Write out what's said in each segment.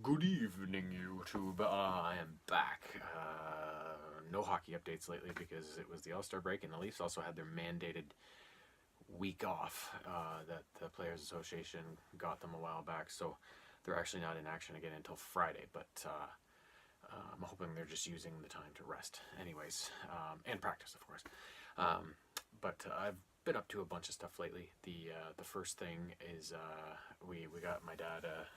Good evening, YouTube. I am back. No hockey updates lately because it was the All-Star break, and the Leafs also had their mandated week off that the Players Association got them a while back. So they're actually not in action again until Friday, but I'm hoping they're just using the time to rest anyways, and practice, of course. But I've been up to a bunch of stuff lately. The first thing is we got my dad a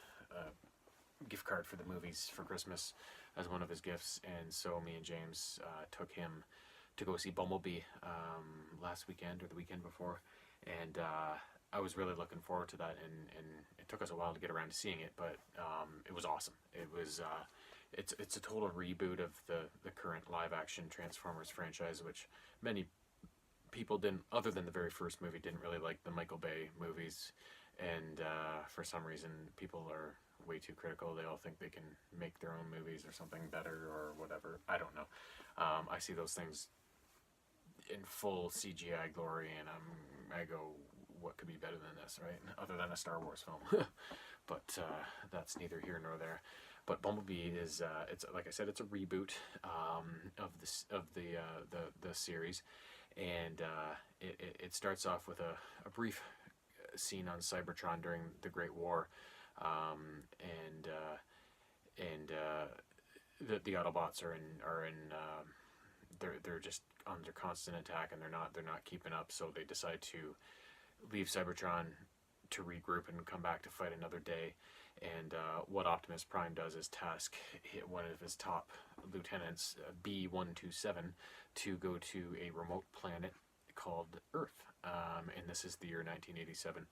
gift card for the movies for Christmas as one of his gifts, and so me and James took him to go see Bumblebee last weekend or the weekend before, and I was really looking forward to that, and it took us a while to get around to seeing it, but it was awesome. It was it's a total reboot of the current live action Transformers franchise, which many people didn't, other than the very first movie, didn't really like the Michael Bay movies, and for some reason people are way too critical. They all think they can make their own movies or something better or whatever. I don't know. I see those things in full CGI glory, and I go, what could be better than this, right? Other than a Star Wars film. But that's neither here nor there. But Bumblebee is, it's like I said, it's a reboot of the series, and it starts off with a brief scene on Cybertron during the Great War, and the Autobots are in they're just under constant attack, and they're not keeping up. So they decide to leave Cybertron to regroup and come back to fight another day. And what Optimus Prime does is task one of his top lieutenants, B-127, to go to a remote planet called Earth, and this is the year 1987.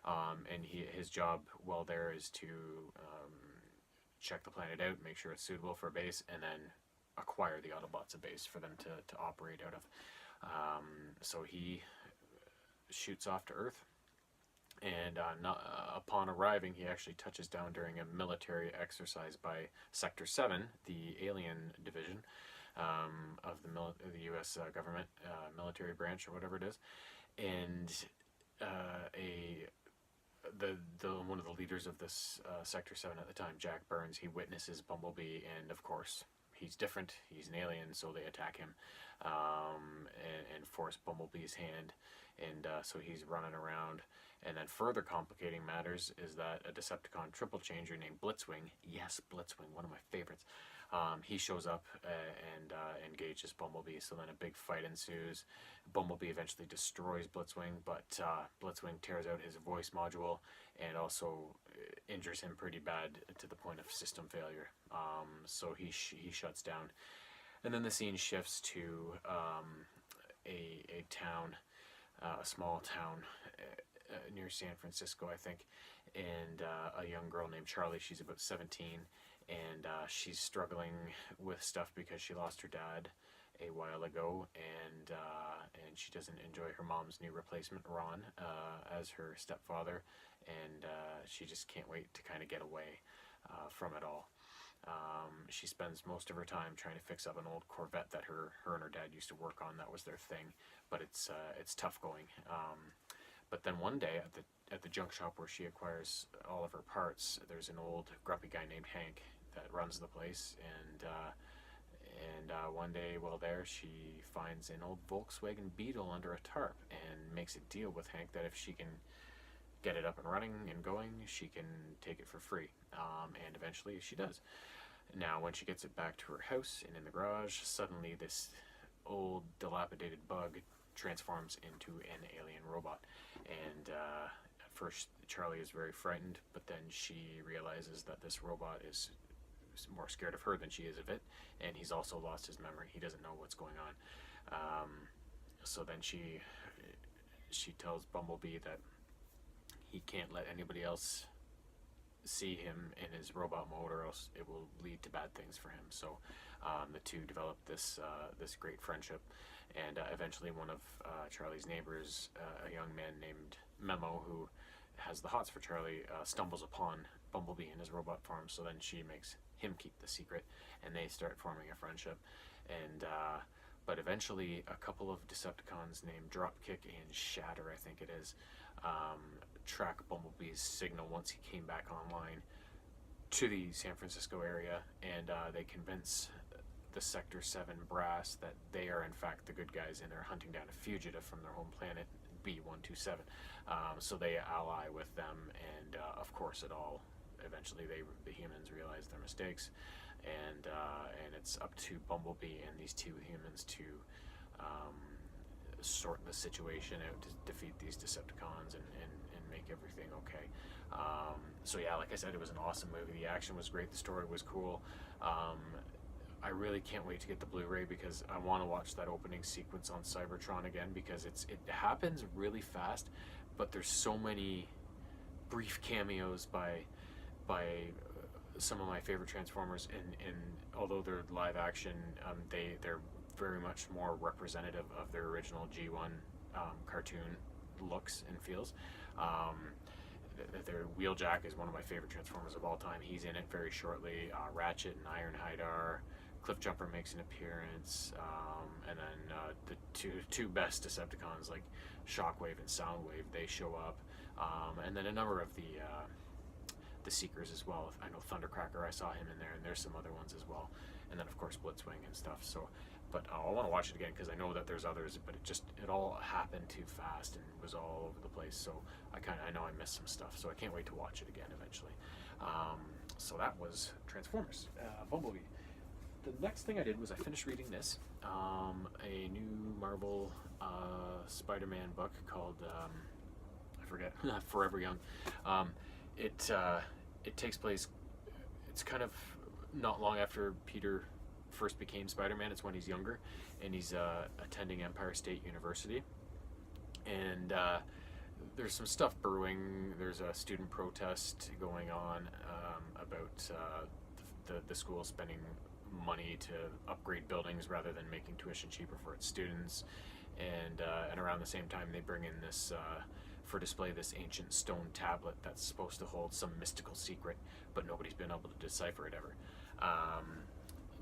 And his job while there is to check the planet out, make sure it's suitable for a base, and then acquire the Autobots a base for them to operate out of. So he shoots off to Earth, and upon arriving, he actually touches down during a military exercise by Sector 7, the alien division of the U.S. government, military branch or whatever it is, and one of the leaders of this Sector 7 at the time, Jack Burns, he witnesses Bumblebee, and of course he's different, he's an alien, so they attack him and force Bumblebee's hand, and so he's running around. And then further complicating matters is that a Decepticon triple changer named Blitzwing, yes, Blitzwing, one of my favorites, he shows up and engages Bumblebee. So then a big fight ensues. Bumblebee eventually destroys Blitzwing, but Blitzwing tears out his voice module and also injures him pretty bad to the point of system failure. So he shuts down. And then the scene shifts to a town, a small town near San Francisco, I think, and a young girl named Charlie. She's about 17, and she's struggling with stuff because she lost her dad a while ago, and she doesn't enjoy her mom's new replacement, Ron, as her stepfather, and she just can't wait to kind of get away from it all. She spends most of her time trying to fix up an old Corvette that her and her dad used to work on. That was their thing, but it's tough going. But then one day at the junk shop where she acquires all of her parts, there's an old grumpy guy named Hank that runs the place, and one day while there, she finds an old Volkswagen Beetle under a tarp and makes a deal with Hank that if she can get it up and running and going, she can take it for free, and eventually she does. Now when she gets it back to her house and in the garage, suddenly this old dilapidated bug transforms into an alien robot, and at first Charlie is very frightened, but then she realizes that this robot is more scared of her than she is of it, and he's also lost his memory. He doesn't know what's going on. So then she tells Bumblebee that he can't let anybody else see him in his robot mode, or else it will lead to bad things for him. So the two develop this great friendship, and eventually one of Charlie's neighbors, a young man named Memo, who has the hots for Charlie, stumbles upon Bumblebee in his robot form. So then she makes him keep the secret, and they start forming a friendship. And but eventually a couple of Decepticons named Dropkick and Shatter, I think it is, track Bumblebee's signal once he came back online, to the San Francisco area, and they convince the Sector 7 brass that they are in fact the good guys, and they're hunting down a fugitive from their home planet, B-127. So they ally with them, and of course eventually the humans realize their mistakes, and it's up to Bumblebee and these two humans to sort the situation out, to defeat these Decepticons and make everything okay. So yeah, like I said, it was an awesome movie. The action was great, the story was cool. I really can't wait to get the Blu-ray, because I want to watch that opening sequence on Cybertron again, because it happens really fast, but there's so many brief cameos by some of my favorite Transformers, and although they're live action, they're very much more representative of their original G1 cartoon looks and feels. Their Wheeljack is one of my favorite Transformers of all time. He's in it very shortly. Ratchet and Ironhide are. Cliffjumper makes an appearance, and then the two best Decepticons like Shockwave and Soundwave, they show up, and then a number of the Seekers as well. I know Thundercracker, I saw him in there, and there's some other ones as well, and then of course Blitzwing and stuff. So, but I want to watch it again, because I know that there's others, but it all happened too fast and was all over the place. So I know I missed some stuff. So I can't wait to watch it again eventually. So that was Transformers, Bumblebee. The next thing I did was I finished reading this, a new Marvel Spider-Man book called I forget, Forever Young. It takes place. It's kind of not long after Peter first became Spider-Man. It's when he's younger, and he's attending Empire State University, and there's some stuff brewing. There's a student protest going on about the school spending money to upgrade buildings rather than making tuition cheaper for its students, and around the same time they bring in this for display this ancient stone tablet that's supposed to hold some mystical secret, but nobody's been able to decipher it ever.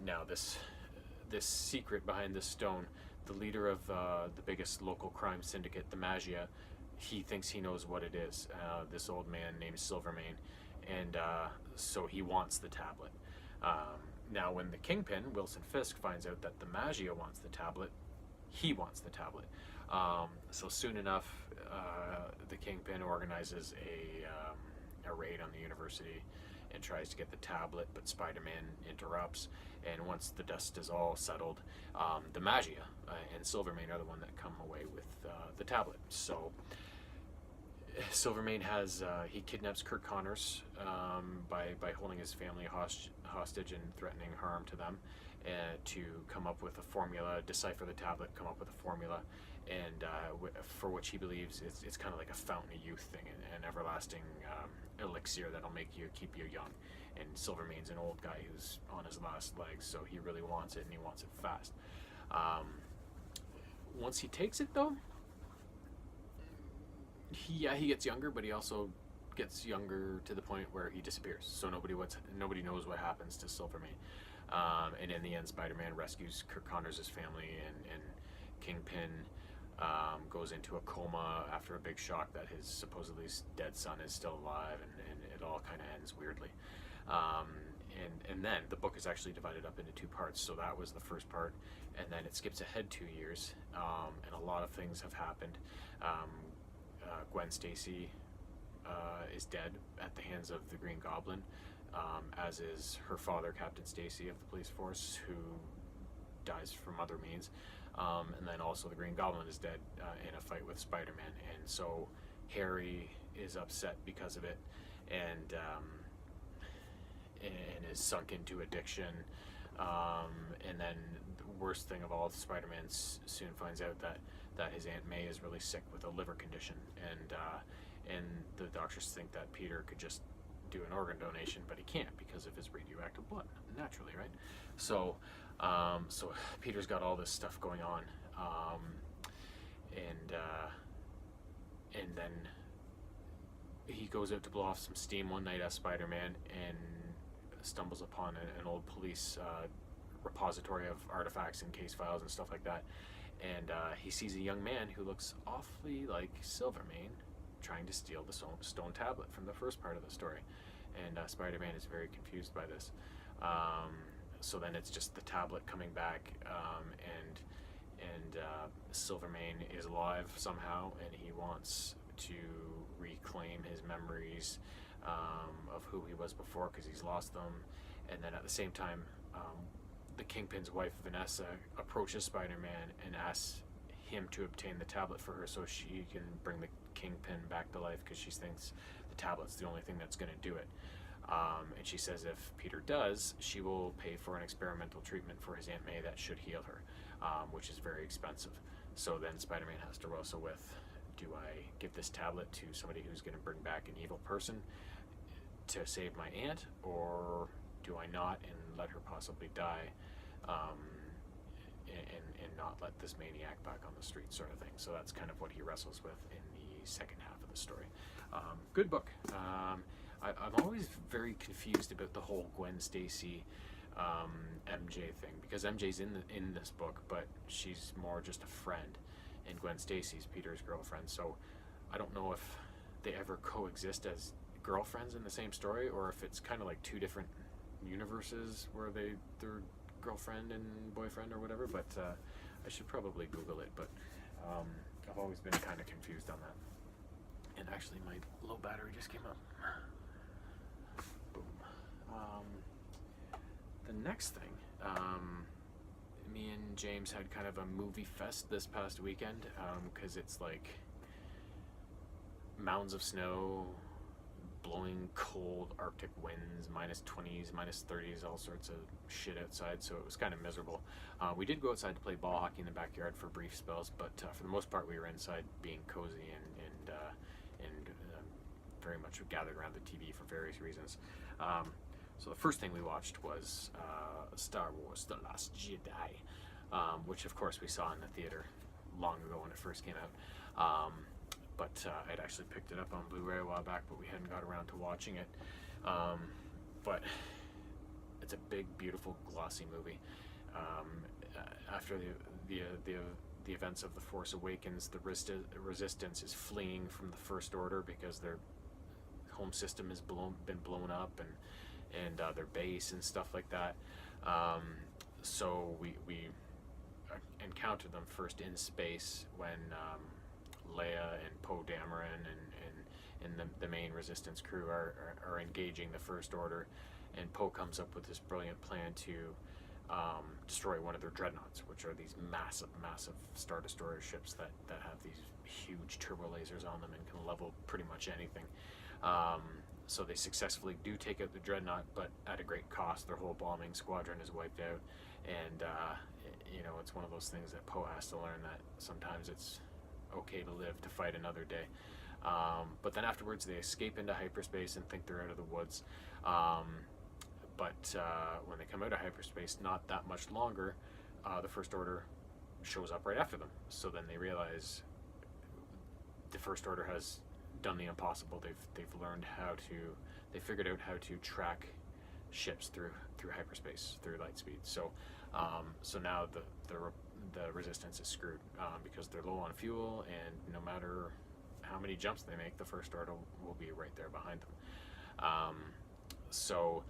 Now this secret behind this stone, the leader of the biggest local crime syndicate, the Magia, he thinks he knows what it is. This old man named Silvermane, and so he wants the tablet. Now when the Kingpin, Wilson Fisk, finds out that the Magia wants the tablet, he wants the tablet. So soon enough, the Kingpin organizes a raid on the university and tries to get the tablet, but Spider-Man interrupts, and once the dust is all settled, the Magia and Silvermane are the one that come away with the tablet. So Silvermane he kidnaps Kirk Connors by holding his family hostage and threatening harm to them, to come up with a formula, decipher the tablet, come up with a formula, and for which he believes it's kind of like a fountain of youth thing, an everlasting elixir that'll keep you young. And Silvermane's an old guy who's on his last legs, so he really wants it, and he wants it fast. Once he takes it, though, he gets younger, but he also gets younger to the point where he disappears. So nobody knows what happens to Silvermane. And in the end, Spider-Man rescues Kirk Connors' family, and Kingpin goes into a coma after a big shock that his supposedly dead son is still alive, and it all kind of ends weirdly. And then the book is actually divided up into two parts. So that was the first part, and then it skips ahead 2 years, and a lot of things have happened. Gwen Stacy is dead at the hands of the Green Goblin, as is her father, Captain Stacy of the police force, who dies from other means. And then also the Green Goblin is dead in a fight with Spider-Man, and so Harry is upset because of it, and is sunk into addiction. And then the worst thing of all, Spider-Man soon finds out that his Aunt May is really sick with a liver condition, and the doctors think that Peter could just do an organ donation, but he can't because of his radioactive blood, naturally, right? So Peter's got all this stuff going on, and then he goes out to blow off some steam one night as Spider-Man, and stumbles upon an old police repository of artifacts and case files and stuff like that, and he sees a young man who looks awfully like Silvermane trying to steal the stone tablet from the first part of the story, and Spider-Man is very confused by this. So then it's just the tablet coming back, and Silvermane is alive somehow, and he wants to reclaim his memories of who he was before because he's lost them. And then at the same time, the Kingpin's wife, Vanessa, approaches Spider-Man and asks him to obtain the tablet for her so she can bring the Kingpin back to life, because she thinks the tablet's the only thing that's going to do it. And she says if Peter does, she will pay for an experimental treatment for his Aunt May that should heal her, which is very expensive. So then Spider-Man has to wrestle with, do I give this tablet to somebody who's going to bring back an evil person to save my aunt, or do I not and let her possibly die, and not let this maniac back on the street, sort of thing. So that's kind of what he wrestles with in the second half of the story. Good book. I'm always very confused about the whole Gwen Stacy MJ thing, because MJ's in this book, but she's more just a friend, and Gwen Stacy's Peter's girlfriend. So I don't know if they ever coexist as girlfriends in the same story, or if it's kind of like two different universes where they're girlfriend and boyfriend or whatever. But I should probably Google it. But I've always been kind of confused on that. And actually, my low battery just came up. Boom. The next thing, me and James had kind of a movie fest this past weekend, because it's like mounds of snow, blowing cold Arctic winds, -20s, -30s, all sorts of shit outside, so it was kind of miserable. We did go outside to play ball hockey in the backyard for brief spells, but for the most part we were inside being cozy and very much gathered around the TV for various reasons. So the first thing we watched was Star Wars: The Last Jedi, which of course we saw in the theater long ago when it first came out. But I'd actually picked it up on Blu-ray a while back, but we hadn't got around to watching it. But it's a big, beautiful, glossy movie. After the events of The Force Awakens, the Resistance is fleeing from the First Order because their home system has been blown up, and their base and stuff like that. So we encountered them first in space when Leia and Poe Dameron and the main Resistance crew are engaging the First Order, and Poe comes up with this brilliant plan to destroy one of their dreadnoughts, which are these massive Star Destroyer ships that have these huge turbo lasers on them and can level pretty much anything. So they successfully do take out the dreadnought, but at a great cost. Their whole bombing squadron is wiped out, and it's one of those things that Poe has to learn, that sometimes it's okay to live to fight another day. But then afterwards they escape into hyperspace and think they're out of the woods. But when they come out of hyperspace, not that much longer, the First Order shows up right after them. So then they realize the First Order has done the impossible. They've learned they figured out how to track ships through hyperspace, through light speed. So now the Resistance is screwed, because they're low on fuel, and no matter how many jumps they make, the First Order will be right there behind them. So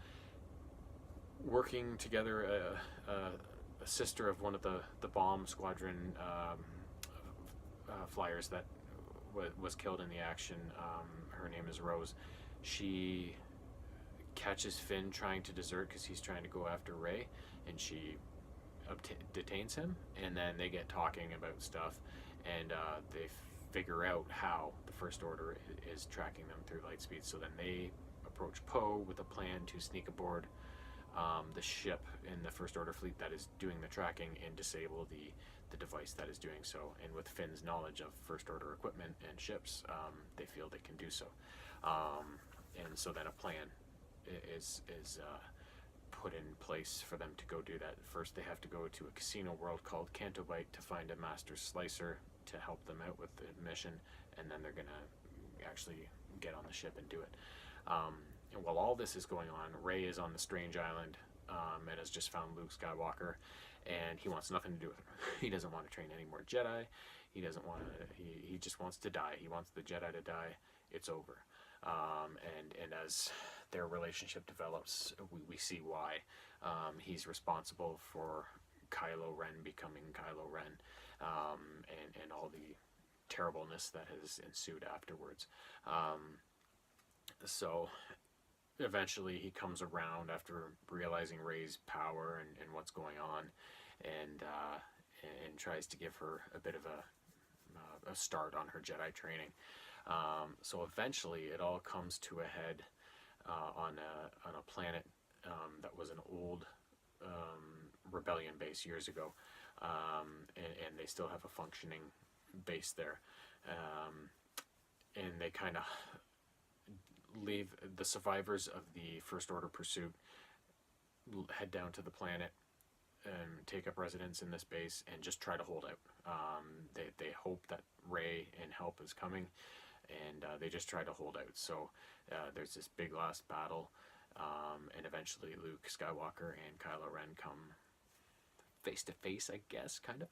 working together, a sister of one of the bomb squadron flyers that was killed in the action, her name is Rose. She catches Finn trying to desert because he's trying to go after Rey, and she detains him, and then they get talking about stuff, and they figure out how the First Order is tracking them through light speed. So then they approach Poe with a plan to sneak aboard the ship in the First Order fleet that is doing the tracking and disable the device that is doing so. And with Finn's knowledge of First Order equipment and ships, they feel they can do so. And so then a plan is put in place for them to go do that. First they have to go to a casino world called Canto Bight to find a master slicer to help them out with the mission, and then they're gonna actually get on the ship and do it. And while all this is going on, Rey is on the strange island, and has just found Luke Skywalker, and he wants nothing to do with her. He doesn't want to train any more Jedi. He doesn't want to. He just wants to die. He wants the Jedi to die. It's over. And as their relationship develops, we see why. He's responsible for Kylo Ren becoming Kylo Ren, and all the terribleness that has ensued afterwards. So eventually he comes around after realizing Rey's power and what's going on, and tries to give her a bit of a start on her Jedi training. So eventually it all comes to a head on a planet that was an old rebellion base years ago, and they still have a functioning base there. And they kind of leave the survivors of the First Order pursuit, head down to the planet and take up residence in this base and just try to hold out. They hope that Rey and help is coming, and they just try to hold out. So there's this big last battle, and eventually Luke Skywalker and Kylo Ren come face to face, I guess, kind of,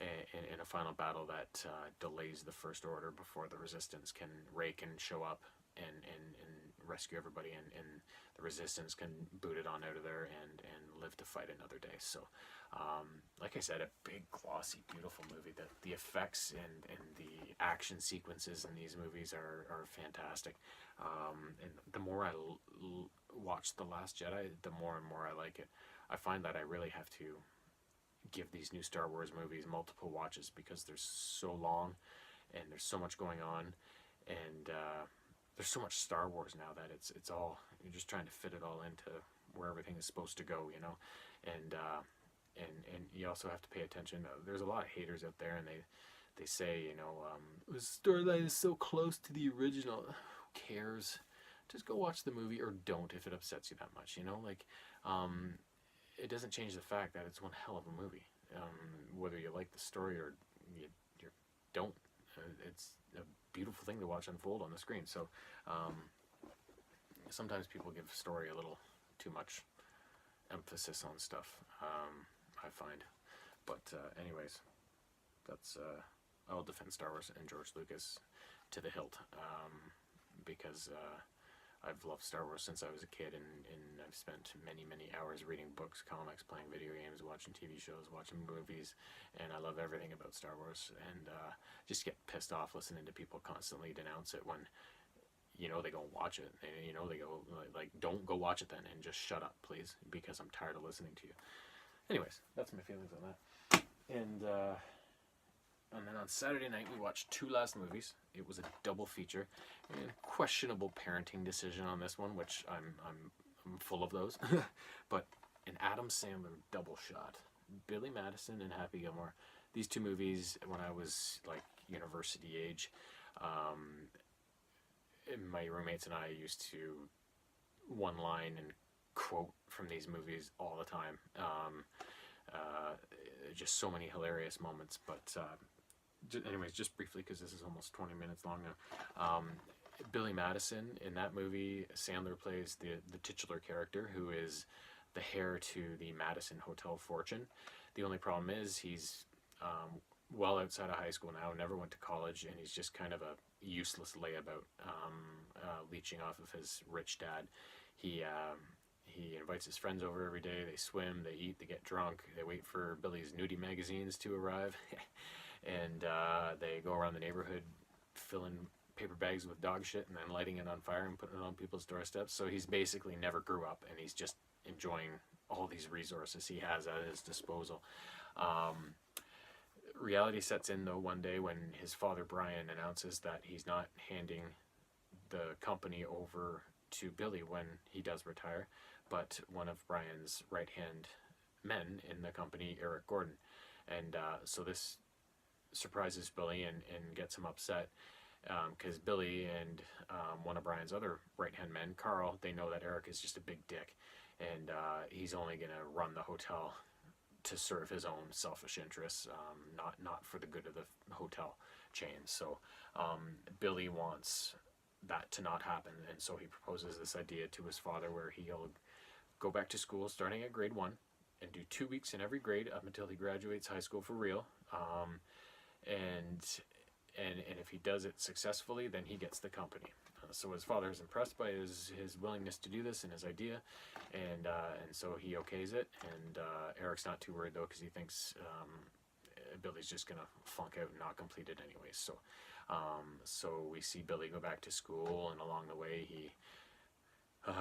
in a final battle that delays the First Order before the Resistance Rey can show up and rescue everybody, and the Resistance can boot it on out of there and live to fight another day. So, like I said, a big, glossy, beautiful movie. The effects and the action sequences in these movies are fantastic. And the more I watch The Last Jedi, the more and more I like it. I find that I really have to give these new Star Wars movies multiple watches because they're so long and there's so much going on, and there's so much Star Wars now that it's all, you're just trying to fit it all into where everything is supposed to go, you know. And you also have to pay attention. There's a lot of haters out there, and they say, you know, the storyline is so close to the original. Who cares? Just go watch the movie, or don't if it upsets you that much, you know. Like, it doesn't change the fact that it's one hell of a movie. Whether you like the story or you don't, it's a beautiful thing to watch unfold on the screen. So sometimes people give story a little too much emphasis on stuff, I find. But anyways, that's I'll defend Star Wars and George Lucas to the hilt, because I've loved Star Wars since I was a kid, and I've spent many, many hours reading books, comics, playing video games, watching TV shows, watching movies, and I love everything about Star Wars, and just get pissed off listening to people constantly denounce it when, you know, they go watch it, and, you know, they go, like, don't go watch it then, and just shut up, please, because I'm tired of listening to you. Anyways, that's my feelings on that. And then on Saturday night, we watched two last movies. It was a double feature. A questionable parenting decision on this one, which I'm full of those. But an Adam Sandler double shot. Billy Madison and Happy Gilmore. These two movies, when I was like university age, my roommates and I used to one line and quote from these movies all the time. Just so many hilarious moments, but anyways, just briefly, because this is almost 20 minutes long now. Billy Madison, in that movie, Sandler plays the titular character, who is the heir to the Madison Hotel fortune. The only problem is he's well outside of high school now, never went to college, and he's just kind of a useless layabout, leeching off of his rich dad. He invites his friends over every day. They swim, they eat, they get drunk. They wait for Billy's nudie magazines to arrive. And they go around the neighborhood filling paper bags with dog shit and then lighting it on fire and putting it on people's doorsteps. So he's basically never grew up, and he's just enjoying all these resources he has at his disposal. Reality sets in, though, one day when his father, Brian, announces that he's not handing the company over to Billy when he does retire, but one of Brian's right-hand men in the company, Eric Gordon. And so this surprises Billy and gets him upset, because Billy and one of Brian's other right-hand men, Carl, they know that Eric is just a big dick, and he's only going to run the hotel to serve his own selfish interests, not for the good of the hotel chain. So Billy wants that to not happen, and so he proposes this idea to his father where he'll go back to school starting at grade 1 and do 2 weeks in every grade up until he graduates high school for real. And and if he does it successfully, then he gets the company. So his father is impressed by his willingness to do this and his idea, and so he okays it. And Eric's not too worried though, because he thinks Billy's just gonna flunk out and not complete it anyways. So we see Billy go back to school, and along the way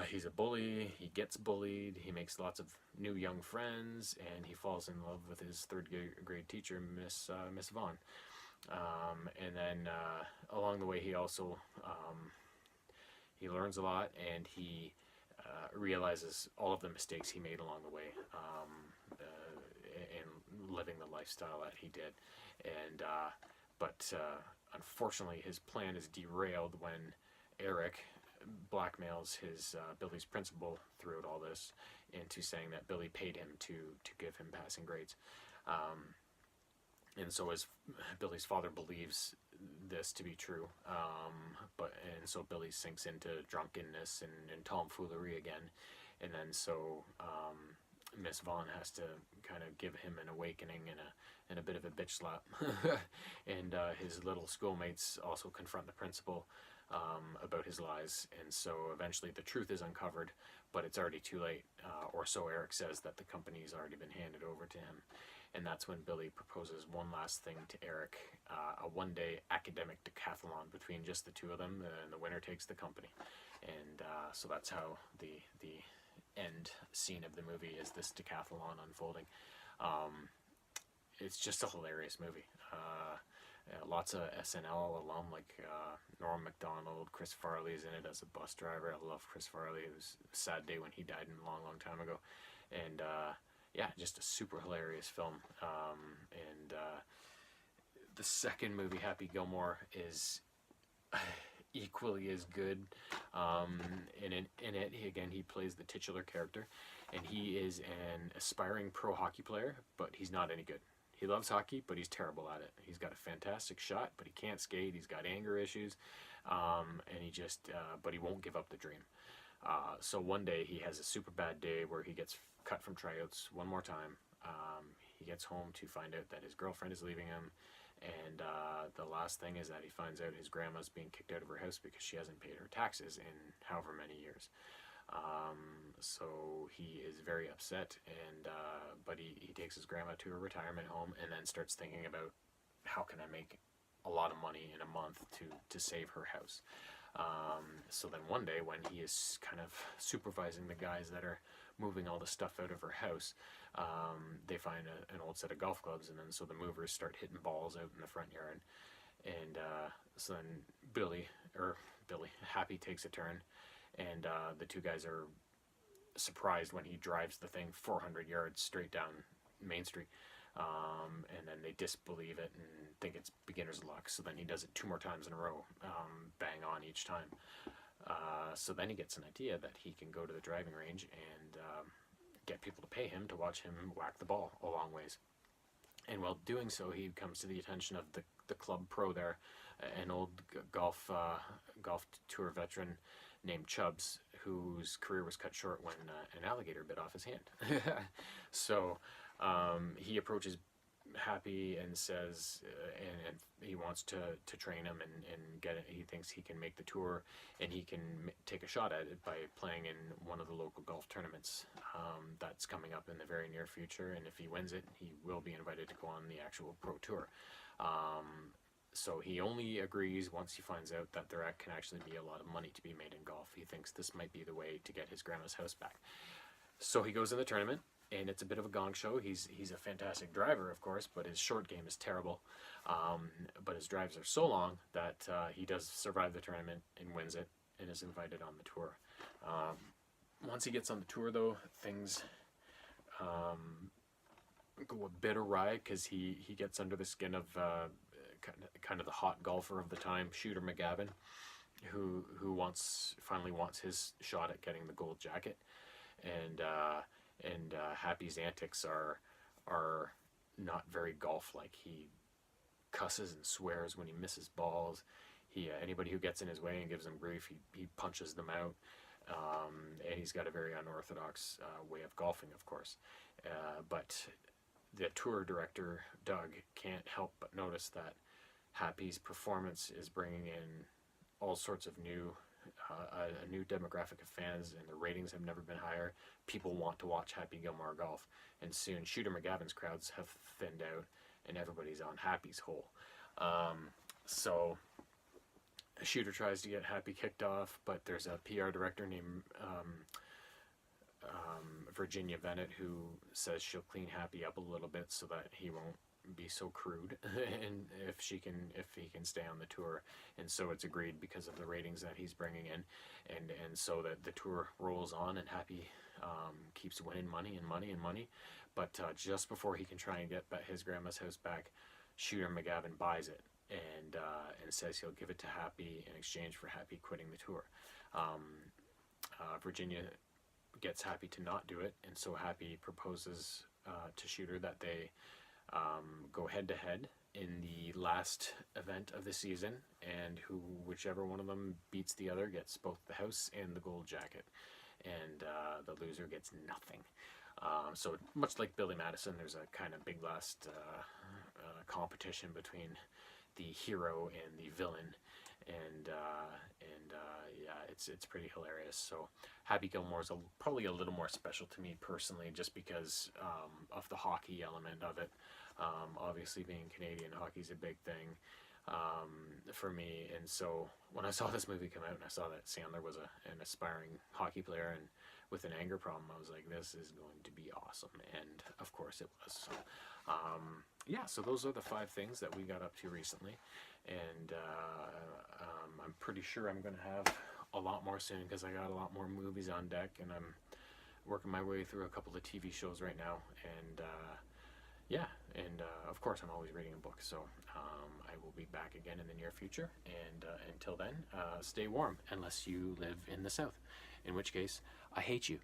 he's a bully, he gets bullied, he makes lots of new young friends, and he falls in love with his third grade teacher, Miss Vaughn. And then along the way he also he learns a lot, and he realizes all of the mistakes he made along the way in living the lifestyle that he did. And but unfortunately his plan is derailed when Eric blackmails his Billy's principal throughout all this into saying that Billy paid him to give him passing grades. And so Billy's father believes this to be true, and so Billy sinks into drunkenness and tomfoolery again, and then so Miss Vaughn has to kind of give him an awakening and a bit of a bitch slap, and his little schoolmates also confront the principal about his lies, and so eventually the truth is uncovered, but it's already too late, or so Eric says, that the company's already been handed over to him. And that's when Billy proposes one last thing to Eric, a one-day academic decathlon between just the two of them, and the winner takes the company. And so that's how the end scene of the movie is, this decathlon unfolding. It's just a hilarious movie. Lots of SNL alum like Norm Macdonald, Chris Farley's in it as a bus driver. I love Chris Farley. It was a sad day when he died a long, long time ago. And yeah, just a super hilarious film. And the second movie, Happy Gilmore, is equally as good. In it, he plays the titular character, and he is an aspiring pro hockey player, but he's not any good. He loves hockey, but he's terrible at it. He's got a fantastic shot, but he can't skate. He's got anger issues, and but he won't give up the dream. So one day he has a super bad day where he gets cut from tryouts one more time. He gets home to find out that his girlfriend is leaving him, and the last thing is that he finds out his grandma's being kicked out of her house because she hasn't paid her taxes in however many years. So he is very upset, and but he takes his grandma to a retirement home, and then starts thinking about, how can I make a lot of money in a month to save her house. So then one day, when he is kind of supervising the guys that are moving all the stuff out of her house, they find an old set of golf clubs, and then so the movers start hitting balls out in the front yard. And so then Happy takes a turn, and the two guys are surprised when he drives the thing 400 yards straight down Main Street. And then they disbelieve it and think it's beginner's luck. So then he does it 2 more times in a row, bang on each time. So then he gets an idea that he can go to the driving range and get people to pay him to watch him whack the ball a long ways. And while doing so, he comes to the attention of the club pro there, an old golf tour veteran named Chubbs, whose career was cut short when an alligator bit off his hand. So he approaches Happy and says, and he wants to train him and get it. He thinks he can make the tour, and he can take a shot at it by playing in one of the local golf tournaments that's coming up in the very near future. And if he wins it, he will be invited to go on the actual pro tour. So he only agrees once he finds out that there can actually be a lot of money to be made in golf. He thinks this might be the way to get his grandma's house back. So he goes in the tournament, and it's a bit of a gong show. He's a fantastic driver, of course, but his short game is terrible. But his drives are so long that he does survive the tournament and wins it, and is invited on the tour. Once he gets on the tour, though, things go a bit awry, because he gets under the skin of kind of the hot golfer of the time, Shooter McGavin, who finally wants his shot at getting the gold jacket. And Happy's antics are not very golf-like. He cusses and swears when he misses balls. Anybody who gets in his way and gives him grief, he punches them out. And he's got a very unorthodox way of golfing, of course. But the tour director, Doug, can't help but notice that Happy's performance is bringing in all sorts of a new demographic of fans, and the ratings have never been higher. People want to watch Happy Gilmore golf, and soon Shooter McGavin's crowds have thinned out, and everybody's on Happy's hole. So Shooter tries to get Happy kicked off, but there's a PR director named Virginia Bennett who says she'll clean Happy up a little bit so that he won't be so crude, and if he can stay on the tour. And so it's agreed because of the ratings that he's bringing in, and so that the tour rolls on, and Happy keeps winning money and money and money. But just before he can try and get his grandma's house back, Shooter McGavin buys it and says he'll give it to Happy in exchange for Happy quitting the tour. Virginia gets Happy to not do it, and so Happy proposes to Shooter that they go head to head in the last event of the season, and whichever one of them beats the other gets both the house and the gold jacket, and the loser gets nothing. So much like Billy Madison, there's a kind of big last competition between the hero and the villain, and yeah, it's pretty hilarious. So Happy Gilmore is probably a little more special to me personally, just because of the hockey element of it. Obviously, being Canadian, hockey's a big thing for me, and so when I saw this movie come out and I saw that Sandler was an aspiring hockey player and with an anger problem, I was like, this is going to be awesome, and of course it was. So yeah, so those are the 5 things that we got up to recently, and I'm pretty sure I'm going to have a lot more soon, because I got a lot more movies on deck, and I'm working my way through a couple of TV shows right now, and yeah, and of course I'm always reading a book, so I will be back again in the near future, and until then, stay warm, unless you live in the South, in which case, I hate you.